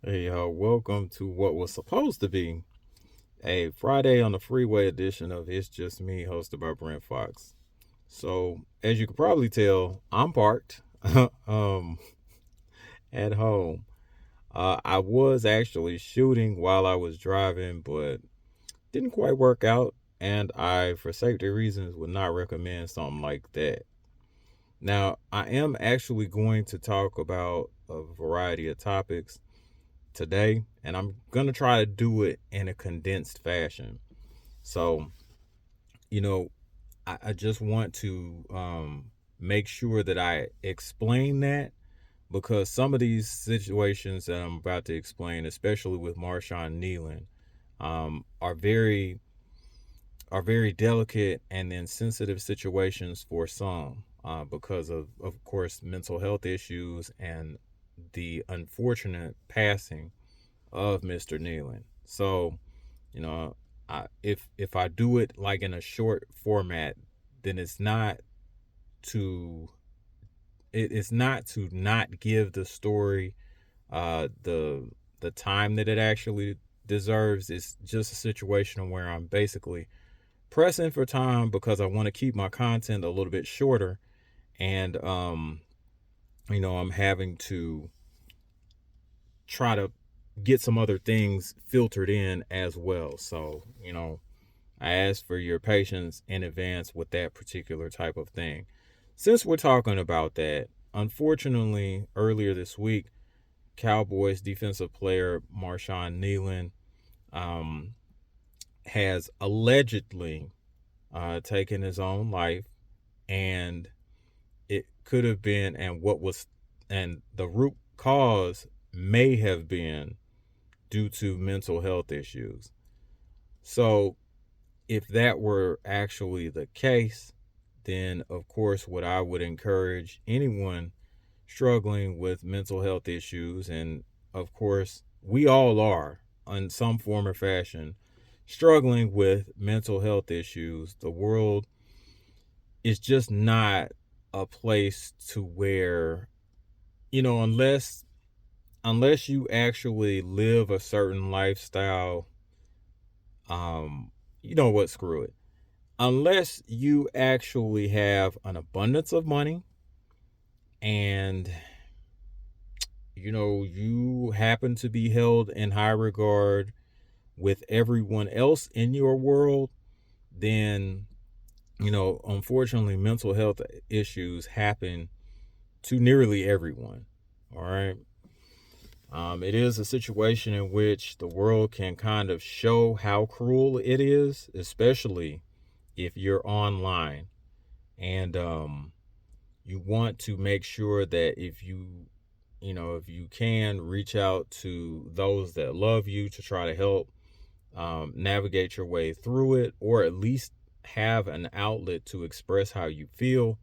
Hey, welcome to what was supposed to be a Friday on the Freeway edition of It's Just Me, hosted by Brent Fox. So, as you can probably tell, I'm parked um, at home. I was actually shooting while I was driving, but didn't quite work out, and I, for safety reasons, would not recommend something like that. Now, I am actually going to talk about a variety of topics today, and I'm going to try to do it in a condensed fashion. So, you know, I just want to make sure that I explain that because some of these situations that I'm about to explain, especially with Marshon Kneeland, are very delicate and then sensitive situations for some because of course, mental health issues and the unfortunate passing of Mr. Kneeland. So, you know, if I do it like in a short format, then to it's not to not give the story the time that it actually deserves. It's just a situation where I'm basically pressing for time because I want to keep my content a little bit shorter, and I'm having to try to get some other things filtered in as well. So, I ask for your patience in advance with that particular type of thing. Since we're talking about that, unfortunately, earlier this week, Cowboys defensive player Marshon Kneeland um, has allegedly taken his own life, and it could have been, and the root cause may have been due to mental health issues. So, if that were actually the case, then of course, what I would encourage anyone struggling with mental health issues, and of course, we all are in some form or fashion struggling with mental health issues. The world is just not a place to where, unless you actually live a certain lifestyle, um, you know what, screw it. Unless you actually have an abundance of money and you happen to be held in high regard with everyone else in your world, then unfortunately mental health issues happen to nearly everyone. All right. It is a situation in which the world can kind of show how cruel it is, especially if you're online. And you want to make sure that if you can reach out to those that love you to try to help navigate your way through it, or at least have an outlet to express how you feel.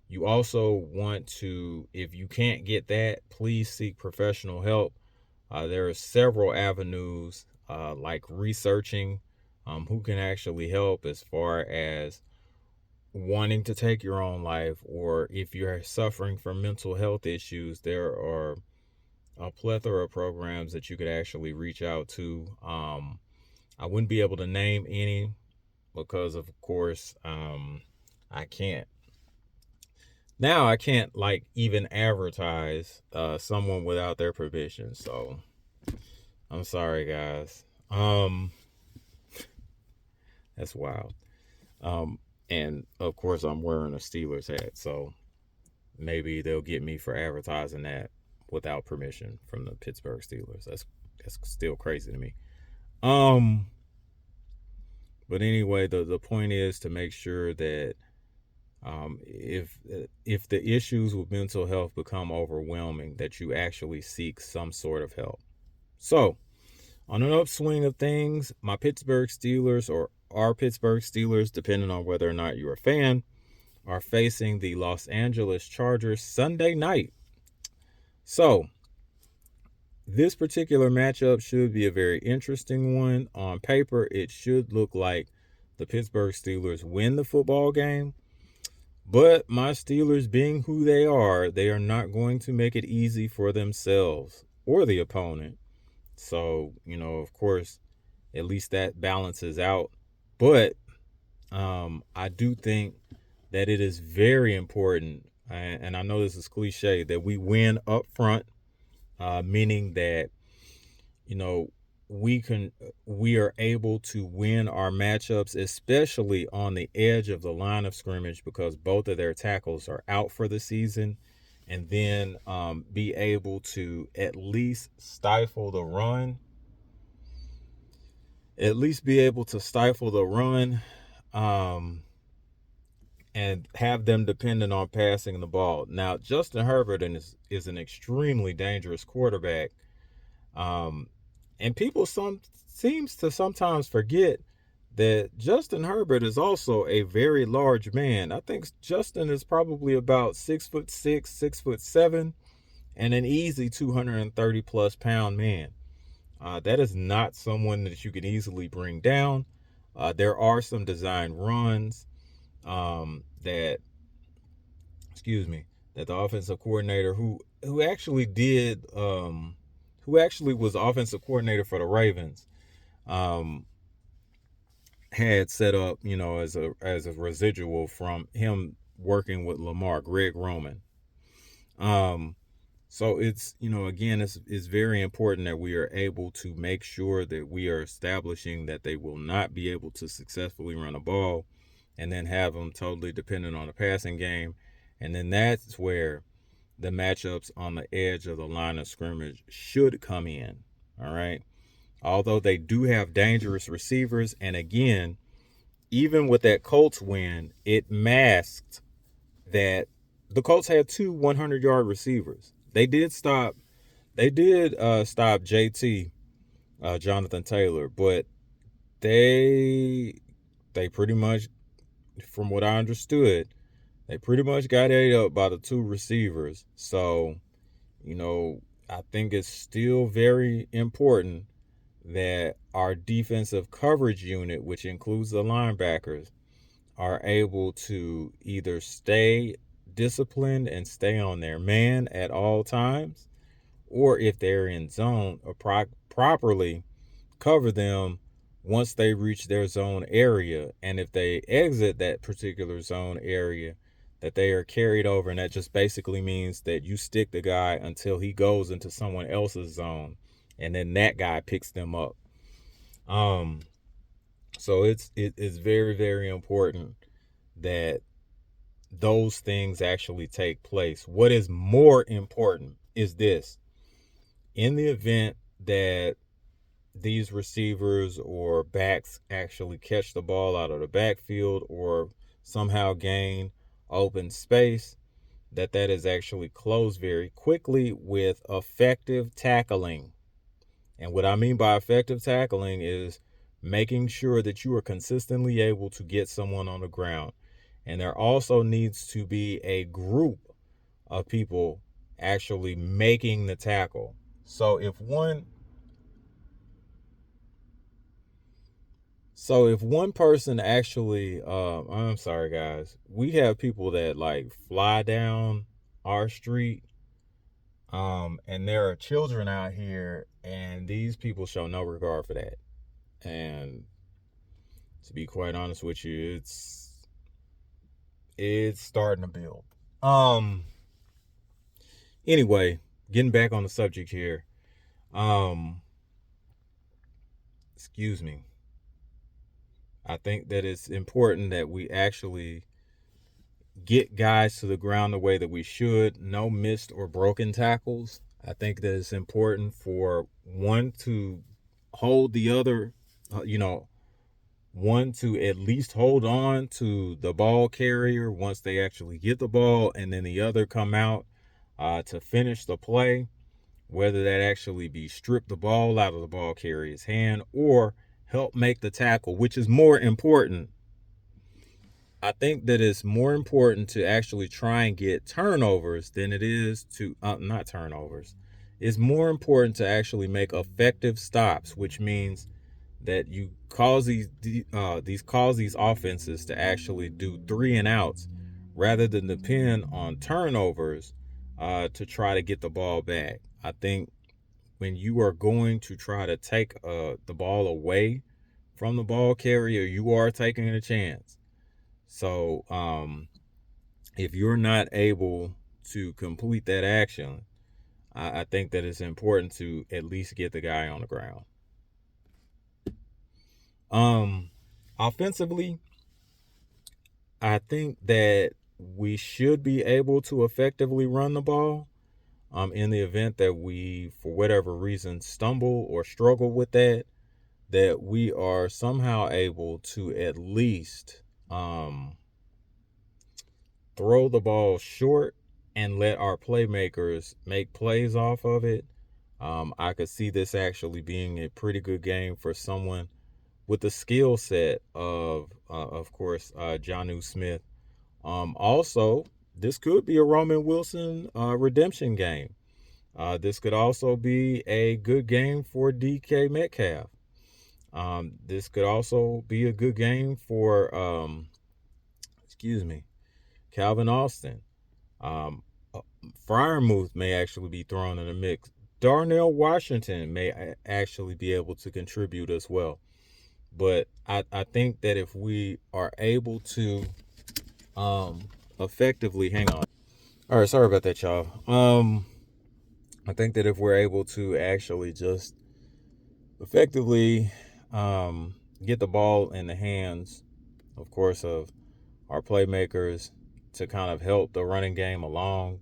You also want to, if you can't get that, please seek professional help. There are several avenues, like researching who can actually help as far as wanting to take your own life, or if you're suffering from mental health issues, there are a plethora of programs that you could actually reach out to. I wouldn't be able to name any because, of course, I can't. Now I can't like even advertise someone without their permission. So I'm sorry, guys. That's wild. And of course I'm wearing a Steelers hat, so maybe they'll get me for advertising that without permission from the Pittsburgh Steelers. That's still crazy to me. Um, but anyway, the point is to make sure that if the issues with mental health become overwhelming, that you actually seek some sort of help. So, on an upswing of things, my Pittsburgh Steelers, or our Pittsburgh Steelers, depending on whether or not you're a fan, are facing the Los Angeles Chargers Sunday night. So, this particular matchup should be a very interesting one. On paper, it should look like the Pittsburgh Steelers win the football game. But my Steelers, being who they are not going to make it easy for themselves or the opponent. So, of course, at least that balances out. But I do think that it is very important, and I know this is cliche, that we win up front, meaning that you know we are able to win our matchups, especially on the edge of the line of scrimmage, because both of their tackles are out for the season, and then be able to at least stifle the run, um, and have them dependent on passing the ball. Now, Justin Herbert is an extremely dangerous quarterback. Um, and people seems to sometimes forget that Justin Herbert is also a very large man. I think Justin is probably about 6'6", 6'7", and an easy 230 plus pound man. That is not someone that you can easily bring down. There are some design runs that, excuse me, that the offensive coordinator who actually did who actually was offensive coordinator for the Ravens um had set up, as a residual from him working with Lamar, Greg Roman. Um so it's, again, it's very important that we are able to make sure that we are establishing that they will not be able to successfully run a ball, and then have them totally dependent on the passing game. And then that's where the matchups on the edge of the line of scrimmage should come in. All right. Although they do have dangerous receivers. And again, even with that Colts win, it masked that the Colts had two 100-yard receivers. They did stop JT, Jonathan Taylor, but they pretty much, from what I understood, they pretty much got ate up by the two receivers. So, I think it's still very important that our defensive coverage unit, which includes the linebackers, are able to either stay disciplined and stay on their man at all times, or if they're in zone, or properly cover them once they reach their zone area. And if they exit that particular zone area, that they are carried over. And that just basically means that you stick the guy until he goes into someone else's zone, and then that guy picks them up. Um, so it is very, very important that those things actually take place. What is more important is this: in the event that these receivers or backs actually catch the ball out of the backfield, or somehow gain open space, that is actually closed very quickly with effective tackling. And what I mean by effective tackling is making sure that you are consistently able to get someone on the ground. And there also needs to be a group of people actually making the tackle. So if one person actually, I'm sorry guys, we have people that like fly down our street, and there are children out here, and these people show no regard for that. And to be quite honest with you, it's starting to build. Um. Anyway, getting back on the subject here. Um. Excuse me. I think that it's important that we actually get guys to the ground the way that we should. No missed or broken tackles. I think that it's important for one to hold the other, one to at least hold on to the ball carrier once they actually get the ball, and then the other come out to finish the play, whether that actually be strip the ball out of the ball carrier's hand or help make the tackle, which is more important. I think that it's more important to actually try and get turnovers than it is to not turnovers. It's more important to actually make effective stops, which means that you cause these offenses to actually do 3-and-outs rather than depend on turnovers to try to get the ball back. I think when you are going to try to take the ball away from the ball carrier, you are taking a chance. So if you're not able to complete that action, I think that it's important to at least get the guy on the ground. Offensively, I think that we should be able to effectively run the ball. In the event that we, for whatever reason, stumble or struggle with that we are somehow able to at least throw the ball short and let our playmakers make plays off of it. I could see this actually being a pretty good game for someone with the skill set of course, Jonnu Smith. Also, this could be a Roman Wilson redemption game. This could also be a good game for DK Metcalf. This could also be a good game for, Calvin Austin. Freiermuth may actually be thrown in the mix. Darnell Washington may actually be able to contribute as well. But I think that if we are able to effectively, hang on. All right, sorry about that, y'all. I think that if we're able to actually just effectively get the ball in the hands, of course, of our playmakers to kind of help the running game along,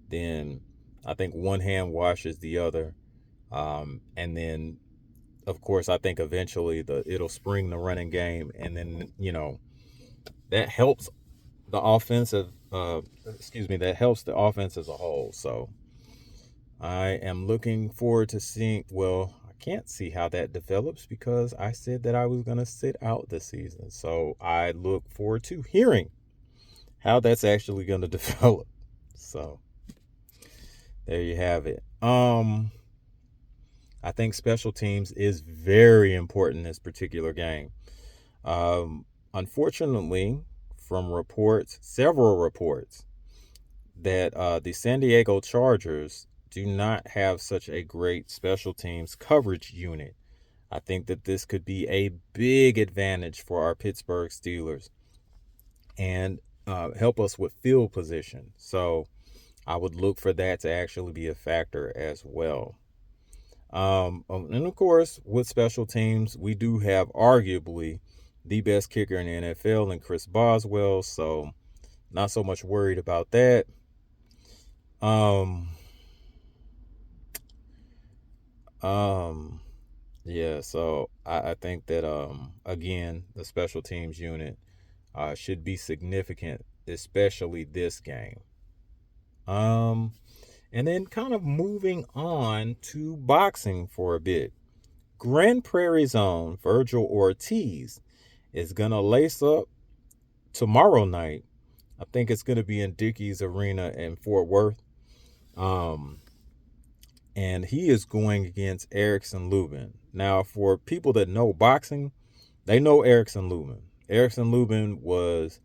then I think one hand washes the other. And then, of course, I think eventually it'll spring the running game, and then, that helps the offensive, that helps the offense as a whole. So I am looking forward to seeing, well, I can't see how that develops because I said that I was going to sit out this season. So I look forward to hearing how that's actually going to develop. So there you have it. I think special teams is very important in this particular game. Unfortunately, from several reports, that the San Diego Chargers do not have such a great special teams coverage unit. I think that this could be a big advantage for our Pittsburgh Steelers and help us with field position. So I would look for that to actually be a factor as well. And of course, with special teams, we do have arguably the best kicker in the NFL in Chris Boswell. So not so much worried about that. Yeah, so I think that again, the special teams unit should be significant, especially this game. And then kind of moving on to boxing for a bit. Grand Prairie's own Virgil Ortiz is gonna lace up tomorrow night. I think it's gonna be in Dickies Arena in Fort Worth. And he is going against Erikson Lubin. Now, for people that know boxing, they know Erikson Lubin. Erikson Lubin was,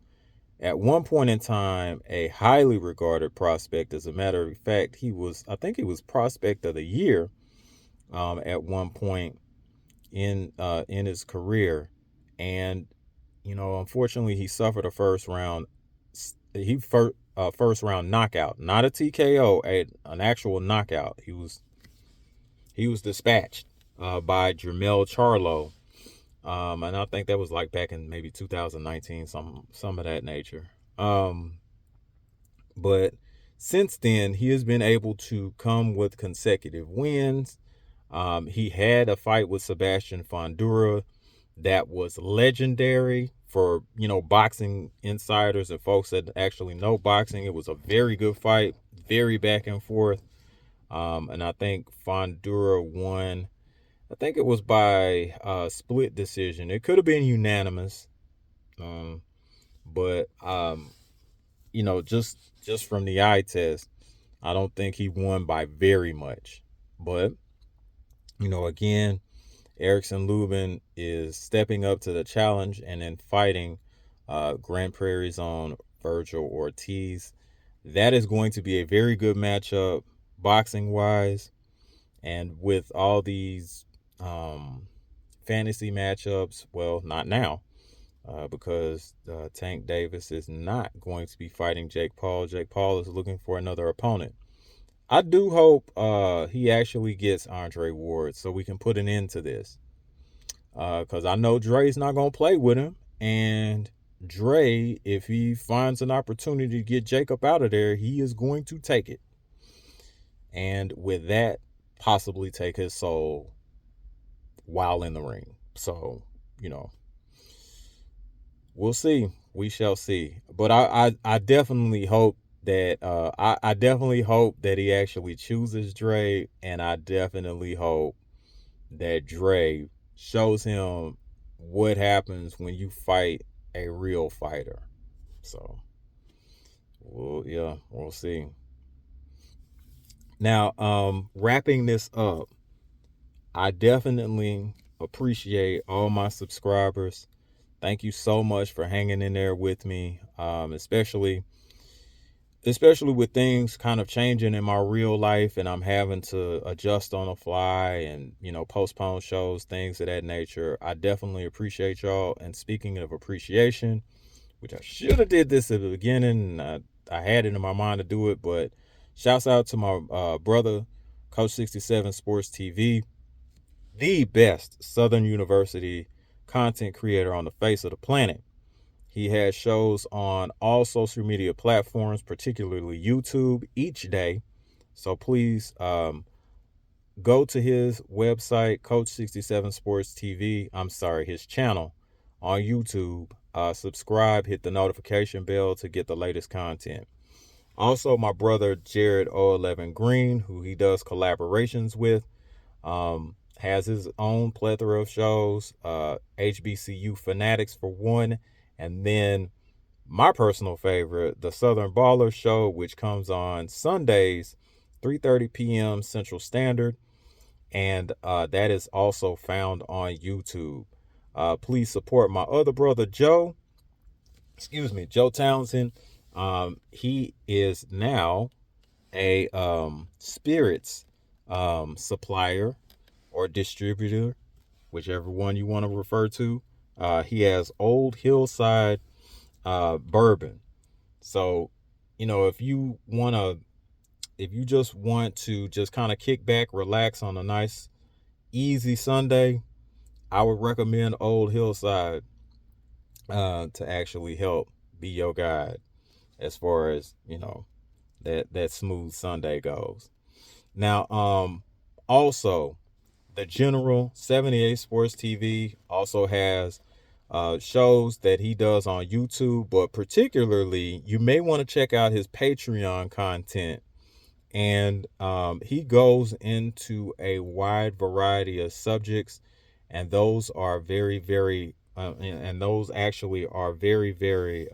at one point in time, a highly regarded prospect. As a matter of fact, I think he was prospect of the year at one point in his career. And, unfortunately, he suffered a first round knockout, not a TKO, an actual knockout. He was dispatched by Jermell Charlo, and I think that was like back in maybe 2019, some of that nature. But since then, he has been able to come with consecutive wins. He had a fight with Sebastian Fundora that was legendary for, boxing insiders and folks that actually know boxing. It was a very good fight, very back and forth. And I think Fundora won. I think it was by split decision. It could have been unanimous. But just from the eye test, I don't think he won by very much. But, again, Erikson Lubin is stepping up to the challenge and then fighting Grand Prairie's own Virgil Ortiz. That is going to be a very good matchup boxing-wise. And with all these fantasy matchups, well, not now, because Tank Davis is not going to be fighting Jake Paul. Jake Paul is looking for another opponent. I do hope he actually gets Andre Ward so we can put an end to this. Because I know Dre's not going to play with him. And Dre, if he finds an opportunity to get Jacob out of there, he is going to take it. And with that, possibly take his soul while in the ring. So, we'll see. We shall see. But I definitely hope that I definitely hope that he actually chooses Dre, and I definitely hope that Dre shows him what happens when you fight a real fighter. So, we'll see. Now, wrapping this up, I definitely appreciate all my subscribers. Thank you so much for hanging in there with me, especially with things kind of changing in my real life and I'm having to adjust on the fly and, postpone shows, things of that nature. I definitely appreciate y'all. And speaking of appreciation, which I should have did this at the beginning, I had it in my mind to do it, but shouts out to my brother, Coach 67 Sports TV, the best Southern University content creator on the face of the planet. He has shows on all social media platforms, particularly YouTube, each day. So please go to his website, Coach 67 Sports TV. I'm sorry, his channel on YouTube. Subscribe, hit the notification bell to get the latest content. Also, my brother Jared O11 Green, who he does collaborations with, has his own plethora of shows. HBCU Fanatics for one. And then my personal favorite, the Southern Baller Show, which comes on Sundays, 3:30 p.m. Central Standard. And that is also found on YouTube. Please support my other brother, Joe Townsend. He is now a spirits supplier or distributor, whichever one you want to refer to. He has Old Hillside bourbon. So, if you just want to just kind of kick back, relax on a nice, easy Sunday, I would recommend Old Hillside to actually help be your guide as far as, that smooth Sunday goes. Now, also, the General 78 Sports TV also has shows that he does on YouTube, but particularly you may want to check out his Patreon content. And he goes into a wide variety of subjects, and those are very, very, and those actually are very, very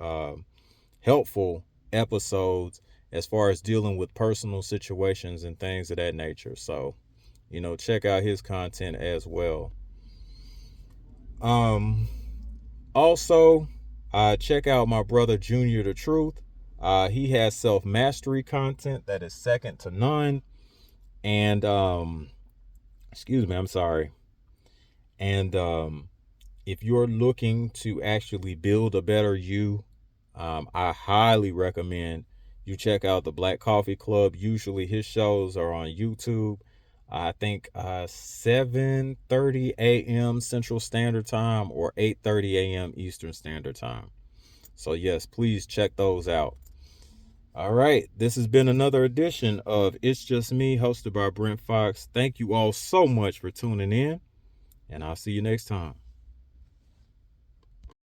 helpful episodes as far as dealing with personal situations and things of that nature. So, check out his content as well. Also, check out my brother Junior the Truth. He has self-mastery content that is second to none. And I'm sorry. And if you're looking to actually build a better you, I highly recommend you check out the Black Coffee Club. Usually his shows are on YouTube. I think 7:30 a.m. Central Standard Time or 8:30 a.m. Eastern Standard Time. So yes, please check those out. All right, this has been another edition of It's Just Me, hosted by Brent Fox. Thank you all so much for tuning in, and I'll see you next time.